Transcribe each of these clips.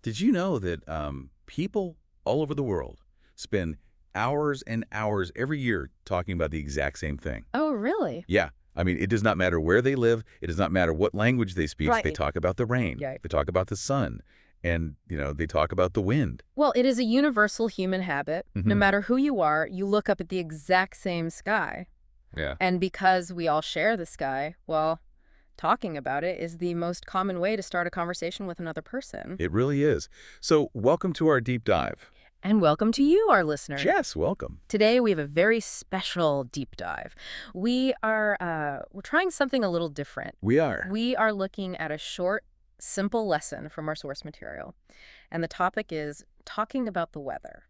Did you know that people all over the world spend hours and hours every year talking about the exact same thing? Oh, really? Yeah. I mean, it does not matter where they live. It does not matter what language they speak. They Right. talk about the rain. Yeah. They talk about the sun. And, they talk about the wind. Well, it is a universal human habit. No Mhm. matter who you are, you look up at the exact same sky. Yeah. And because we all share the sky, well, talking about it is the most common way to start a conversation with another person. It really is. So welcome to our deep dive. And welcome to you, our listener. Yes, welcome. Today we have a very special deep dive. We're trying something a little different. We are. We are looking at a short, simple lesson from our source material. And the topic is talking about the weather.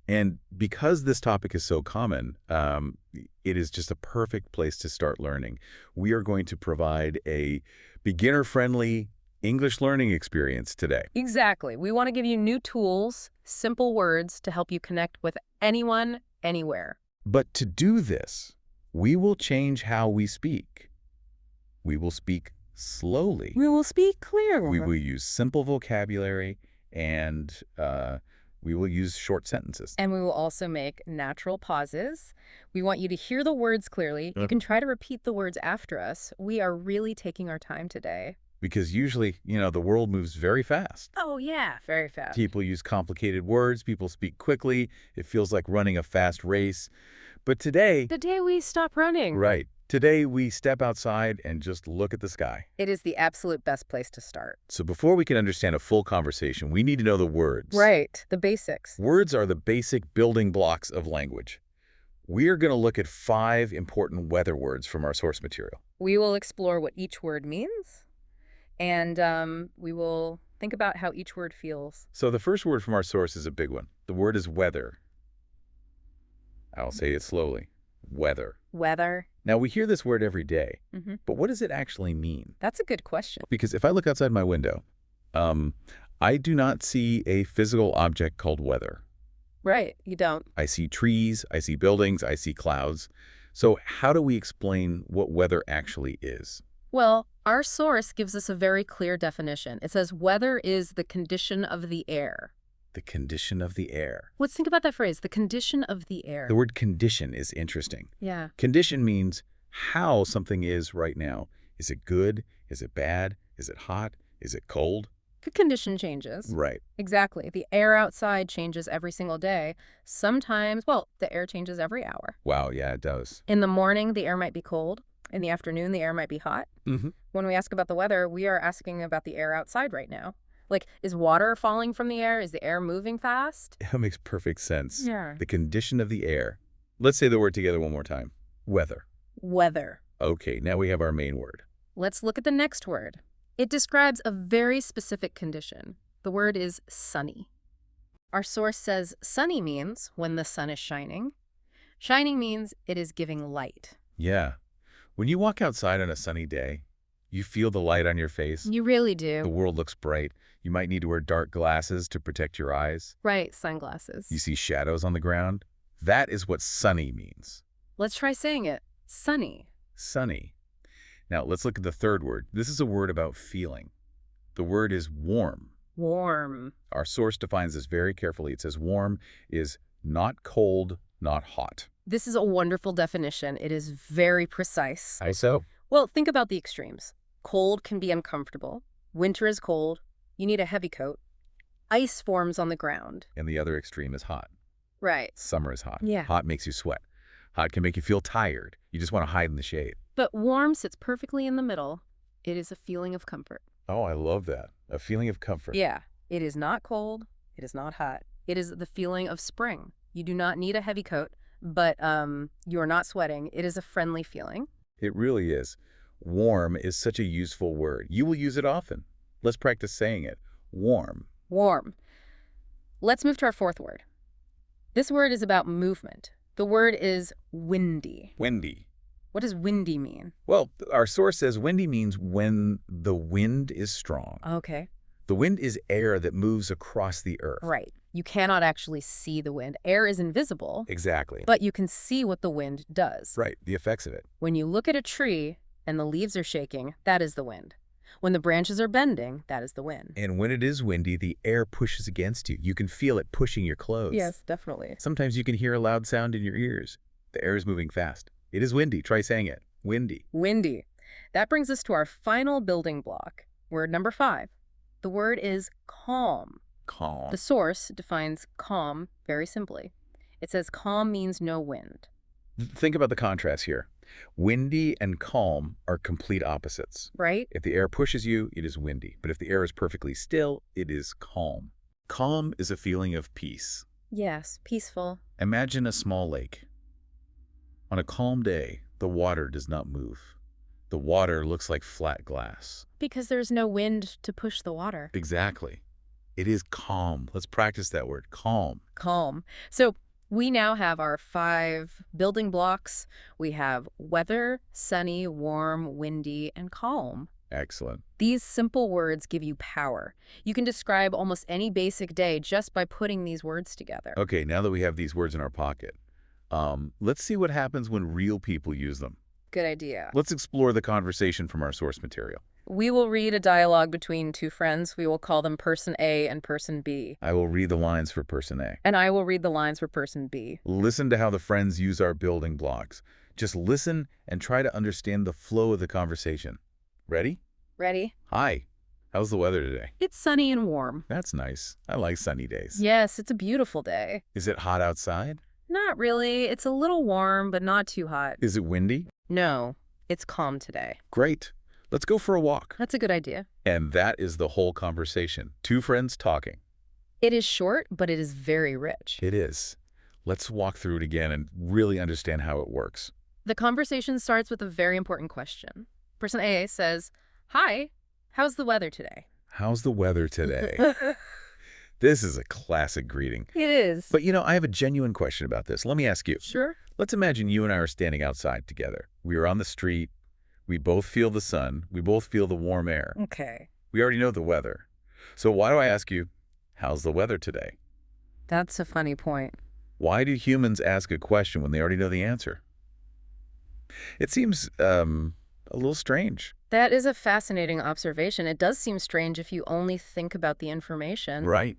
And because this topic is so common, it is just a perfect place to start learning. We are going to provide a beginner-friendly English learning experience today. Exactly. We want to give you new tools, simple words to help you connect with anyone, anywhere. But to do this, we will change how we speak. We will speak slowly. We will speak clearly. We will use simple vocabulary, and we will use short sentences. And we will also make natural pauses. We want you to hear the words clearly. You can try to repeat the words after us. We are really taking our time today. Because usually, the world moves very fast. Oh, yeah. Very fast. People use complicated words. People speak quickly. It feels like running a fast race. But today... The day we stop running. Right. Today, we step outside and just look at the sky. It is the absolute best place to start. So before we can understand a full conversation, we need to know the words. Right. The basics. Words are the basic building blocks of language. We are going to look at 5 important weather words from our source material. We will explore what each word means, and we will think about how each word feels. So the first word from our source is a big one. The word is weather. I'll say it slowly. Weather. Weather. Now, we hear this word every day, Mm-hmm. but what does it actually mean? That's a good question. Because if I look outside my window, I do not see a physical object called weather. Right. You don't. I see trees, I see buildings, I see clouds. So how do we explain what weather actually is? Well, our source gives us a very clear definition. It says weather is the condition of the air. The condition of the air. Let's think about that phrase, the condition of the air. The word condition is interesting. Yeah. Condition means how something is right now. Is it good? Is it bad? Is it hot? Is it cold? The condition changes. Right. Exactly. The air outside changes every single day. Sometimes, well, the air changes every hour. Wow, yeah, it does. In the morning, the air might be cold. In the afternoon, the air might be hot. Mm-hmm. When we ask about the weather, we are asking about the air outside right now. Like, is water falling from the air? Is the air moving fast? That makes perfect sense. Yeah. The condition of the air. Let's say the word together one more time. Weather. Weather. Okay, now we have our main word. Let's look at the next word. It describes a very specific condition. The word is sunny. Our source says sunny means when the sun is shining. Shining means it is giving light. Yeah. When you walk outside on a sunny day, you feel the light on your face. You really The do. world looks bright. You might need to wear dark glasses to protect your eyes. Right, sunglasses. You see shadows on the ground. That is what sunny means. Let's try saying it. Sunny. Sunny. Now, let's look at the third word. This is a word about feeling. The word is warm. Warm. Our source defines this very carefully. It says warm is not cold, not hot. This is a wonderful definition. It is very precise. So? Well, think about the extremes. Cold can be uncomfortable. Winter is cold. You need a heavy coat. Ice forms on the ground. And the other extreme is hot. Right. Summer is hot. Yeah. Hot makes you sweat. Hot can make you feel tired. You just want to hide in the shade. But warm sits perfectly in the middle. It is a feeling of comfort. Oh, I love that. A feeling of comfort. Yeah. It is not cold. It is not hot. It is the feeling of spring. You do not need a heavy coat, but you are not sweating. It is a friendly feeling. It really is. Warm is such a useful word. You will use it often. Let's practice saying it. Warm. Warm. Let's move to our fourth word. This word is about movement. The word is windy. Windy. What does windy mean? Well, our source says windy means when the wind is strong. Okay. The wind is air that moves across the earth. Right. You cannot actually see the wind. Air is invisible, Exactly. but you can see what the wind does. Right, the effects of it. When you look at a tree and the leaves are shaking, that is the wind. When the branches are bending, that is the wind. And when it is windy, the air pushes against you. You can feel it pushing your clothes. Yes, definitely. Sometimes you can hear a loud sound in your ears. The air is moving fast. It is windy. Try saying it. Windy. Windy. That brings us to our final building block. Word number 5. The word is calm. Calm. The source defines calm very simply. It says calm means no wind. Think about the contrast here. Windy and calm are complete opposites. Right? If the air pushes you, it is windy. But if the air is perfectly still, it is calm. Calm is a feeling of peace. Yes, peaceful. Imagine a small lake. On a calm day, the water does not move. The water looks like flat glass. Because there's no wind to push the water. Exactly. It is calm. Let's practice that word, calm. Calm. So we now have our 5 building blocks. We have weather, sunny, warm, windy, and calm. Excellent. These simple words give you power. You can describe almost any basic day just by putting these words together. Okay, now that we have these words in our pocket, let's see what happens when real people use them. Good idea. Let's explore the conversation from our source material. We will read a dialogue between 2 friends. We will call them Person A and Person B. I will read the lines for Person A. And I will read the lines for Person B. Listen to how the friends use our building blocks. Just listen and try to understand the flow of the conversation. Ready? Ready? Hi. How's the weather today? It's sunny and warm. That's nice. I like sunny days. Yes, it's a beautiful day. Is it hot outside? Not really. It's a little warm, but not too hot. Is it windy? No, it's calm today. Great. Let's go for a walk. That's a good idea. And that is the whole conversation. 2 friends talking. It is short, but it is very rich. It is. Let's walk through it again and really understand how it works. The conversation starts with a very important question. Person A says, "Hi, how's the weather today?" How's the weather today? This is a classic greeting. It is. But I have a genuine question about this. Let me ask you. Sure. Let's imagine you and I are standing outside together. We are on the street. We both feel the sun. We both feel the warm air. Okay. We already know the weather. So why do I ask you, how's the weather today? That's a funny point. Why do humans ask a question when they already know the answer? It seems a little strange. That is a fascinating observation. It does seem strange if you only think about the information. Right.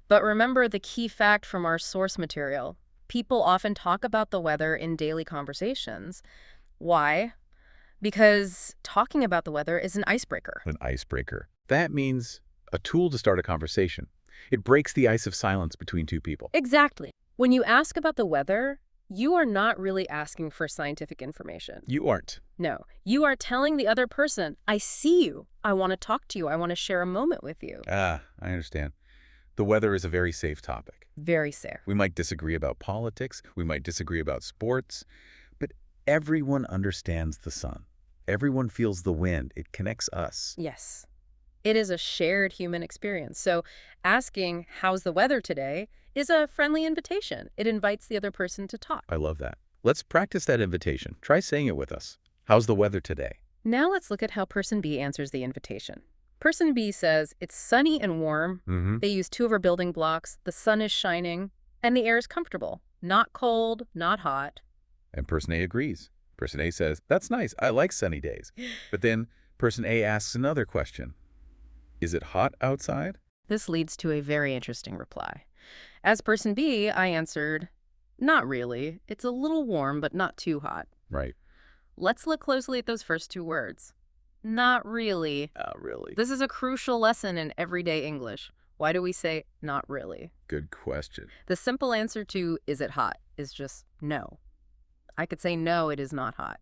But remember the key fact from our source material. People often talk about the weather in daily conversations. Why? Because talking about the weather is an icebreaker. An icebreaker. That means a tool to start a conversation. It breaks the ice of silence between 2 people. Exactly. When you ask about the weather, you are not really asking for scientific information. You aren't. No. You are telling the other person, I see you. I want to talk to you. I want to share a moment with you. I understand. The weather is a very safe topic. Very safe. We might disagree about politics. We might disagree about sports. But everyone understands the sun. Everyone feels the wind. It connects us. Yes. It is a shared human experience. So asking, how's the weather today, is a friendly invitation. It invites the other person to talk. I love that. Let's practice that invitation. Try saying it with us. How's the weather today? Now let's look at how Person B answers the invitation. Person B says it's sunny and warm. They use 2 of our building blocks. The sun is shining, and the air is comfortable. Not cold, not hot. And Person A agrees. Person A says, that's nice. I like sunny days. But then Person A asks another question. Is it hot outside? This leads to a very interesting reply. As Person B, I answered, not really. It's a little warm, but not too hot. Right. Let's look closely at those first 2 words. Not really. Not really. This is a crucial lesson in everyday English. Why do we say not really? Good question. The simple answer to is it hot is just no. I could say no, it is not hot.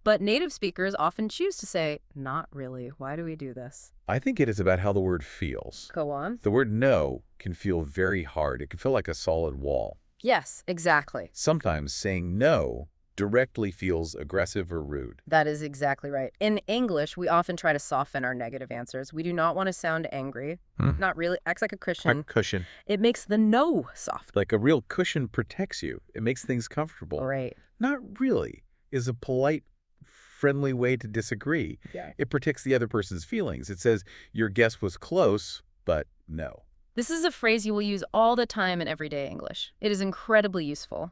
But native speakers often choose to say not really. Why do we do this? I think it is about how the word feels. Go on. The word no can feel very hard. It can feel like a solid wall. Yes, exactly. Sometimes saying no directly feels aggressive or rude. That is exactly right. In English, we often try to soften our negative answers. We do not want to sound angry. Not really. Acts like a cushion. Cushion. It makes the no soft. Like a real cushion protects you. It makes things comfortable. Right. Not really is a polite, friendly way to disagree. Yeah. It protects the other person's feelings. It says, your guess was close, but no. This is a phrase you will use all the time in everyday English. It is incredibly useful.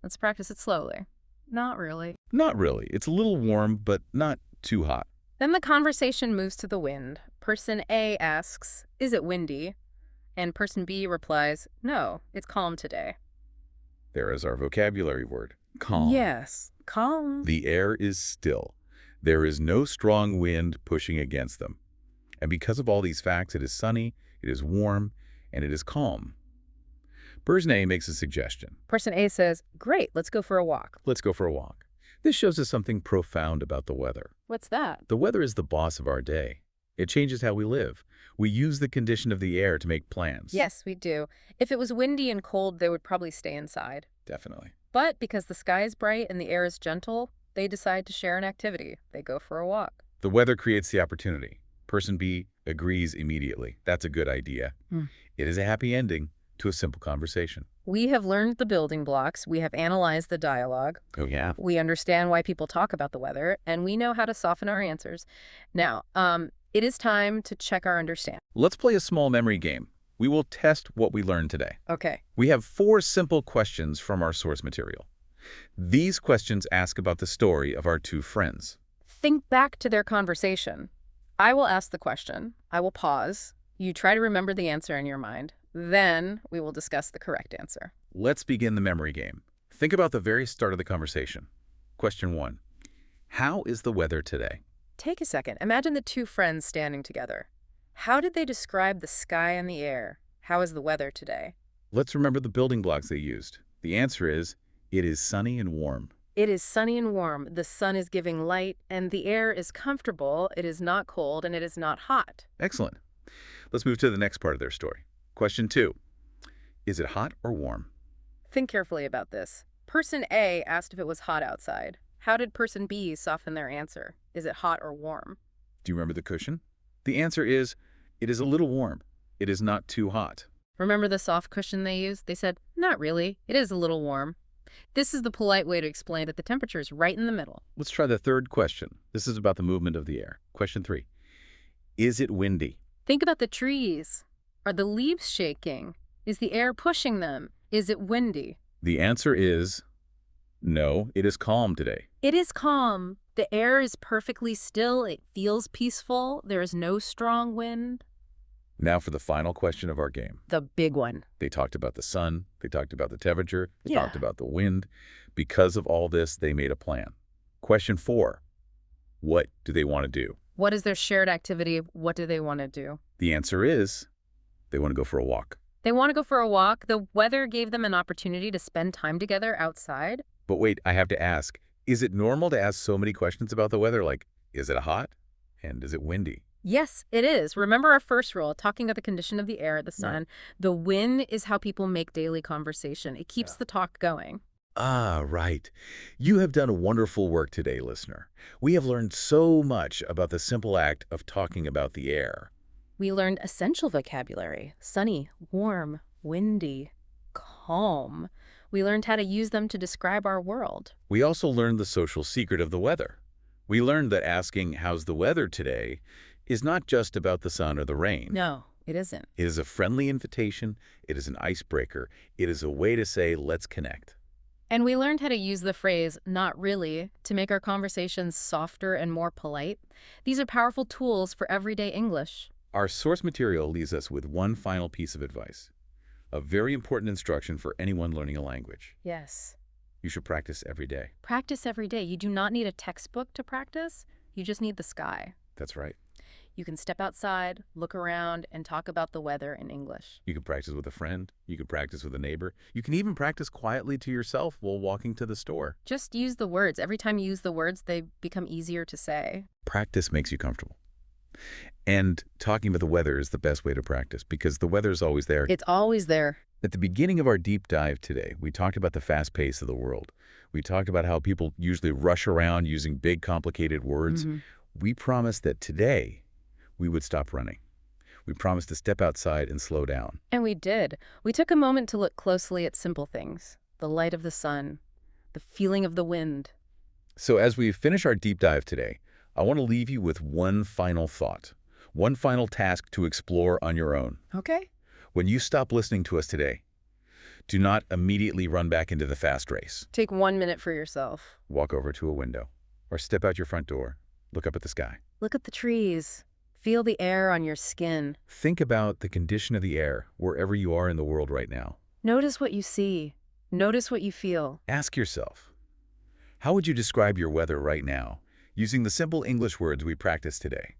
Let's practice it slowly. Not really. Not really. It's a little warm, but not too hot. Then the conversation moves to the wind. Person A asks, "Is it windy?" And person B replies, "No, it's calm today." There is our vocabulary word, calm. Yes, calm. The air is still. There is no strong wind pushing against them. And because of all these facts, it is sunny, it is warm, and it is calm. Person A makes a suggestion. Person A says, "Great, let's go for a walk." Let's go for a walk. This shows us something profound about the weather. What's that? The weather is the boss of our day. It changes how we live. We use the condition of the air to make plans. Yes, we do. If it was windy and cold, they would probably stay inside. Definitely. But because the sky is bright and the air is gentle, they decide to share an activity. They go for a walk. The weather creates the opportunity. Person B agrees immediately. That's a good idea. It is a happy ending to a simple conversation. We have learned the building blocks. We have analyzed the dialogue. Oh, yeah? We understand why people talk about the weather, and we know how to soften our answers. Now, it is time to check our understanding. Let's play a small memory game. We will test what we learned today. Okay. We have 4 simple questions from our source material. These questions ask about the story of our 2 friends. Think back to their conversation. I will ask the question. I will pause. You try to remember the answer in your mind. Then we will discuss the correct answer. Let's begin the memory game. Think about the very start of the conversation. Question 1. How is the weather today? Take a second. Imagine the 2 friends standing together. How did they describe the sky and the air? How is the weather today? Let's remember the building blocks they used. The answer is, it is sunny and warm. It is sunny and warm. The sun is giving light, and the air is comfortable. It is not cold, and it is not hot. Excellent. Let's move to the next part of their story. Question 2. Is it hot or warm? Think carefully about this. Person A asked if it was hot outside. How did person B soften their answer? Is it hot or warm? Do you remember the cushion? The answer is, it is a little warm. It is not too hot. Remember the soft cushion they used? They said, "Not really. It is a little warm." This is the polite way to explain that the temperature is right in the middle. Let's try the third question. This is about the movement of the air. Question 3. Is it windy? Think about the trees. Are the leaves shaking? Is the air pushing them? Is it windy? The answer is, no, it is calm today. It is calm. The air is perfectly still. It feels peaceful. There is no strong wind. Now for the final question of our game. The big one. They talked about the sun. They talked about the temperature. They Yeah. talked about the wind. Because of all this, they made a plan. Question 4. What do they want to do? What is their shared activity? What do they want to do? The answer is, they want to go for a walk. They want to go for a walk. The weather gave them an opportunity to spend time together outside. But wait, I have to ask, is it normal to ask so many questions about the weather? Like, is it hot? And is it windy? Yes, it is. Remember our first rule, talking about the condition of the air, the sun. The wind is how people make daily conversation. It keeps the talk going. Ah, right. You have done wonderful work today, listener. We have learned so much about the simple act of talking about the air. We learned essential vocabulary: sunny, warm, windy, calm. We learned how to use them to describe our world. We also learned the social secret of the weather. We learned that asking, how's the weather today, is not just about the sun or the rain. No, it isn't. It is a friendly invitation. It is an icebreaker. It is a way to say, let's connect. And we learned how to use the phrase, "not really," to make our conversations softer and more polite. These are powerful tools for everyday English. Our source material leaves us with one final piece of advice, a very important instruction for anyone learning a language. Yes. You should practice every day. Practice every day. You do not need a textbook to practice. You just need the sky. That's right. You can step outside, look around, and talk about the weather in English. You can practice with a friend. You can practice with a neighbor. You can even practice quietly to yourself while walking to the store. Just use the words. Every time you use the words, they become easier to say. Practice makes you comfortable. And talking about the weather is the best way to practice because the weather is always there. It's always there. At the beginning of our deep dive today, we talked about the fast pace of the world. We talked about how people usually rush around using big, complicated words. We promised that today we would stop running. We promised to step outside and slow down. And we did. We took a moment to look closely at simple things: the light of the sun, the feeling of the wind. So as we finish our deep dive today, I want to leave you with one final thought, one final task to explore on your own. Okay. When you stop listening to us today, do not immediately run back into the fast race. Take 1 minute for yourself. Walk over to a window or step out your front door. Look up at the sky. Look at the trees. Feel the air on your skin. Think about the condition of the air wherever you are in the world right now. Notice what you see. Notice what you feel. Ask yourself, how would you describe your weather right now using the simple English words we practiced today?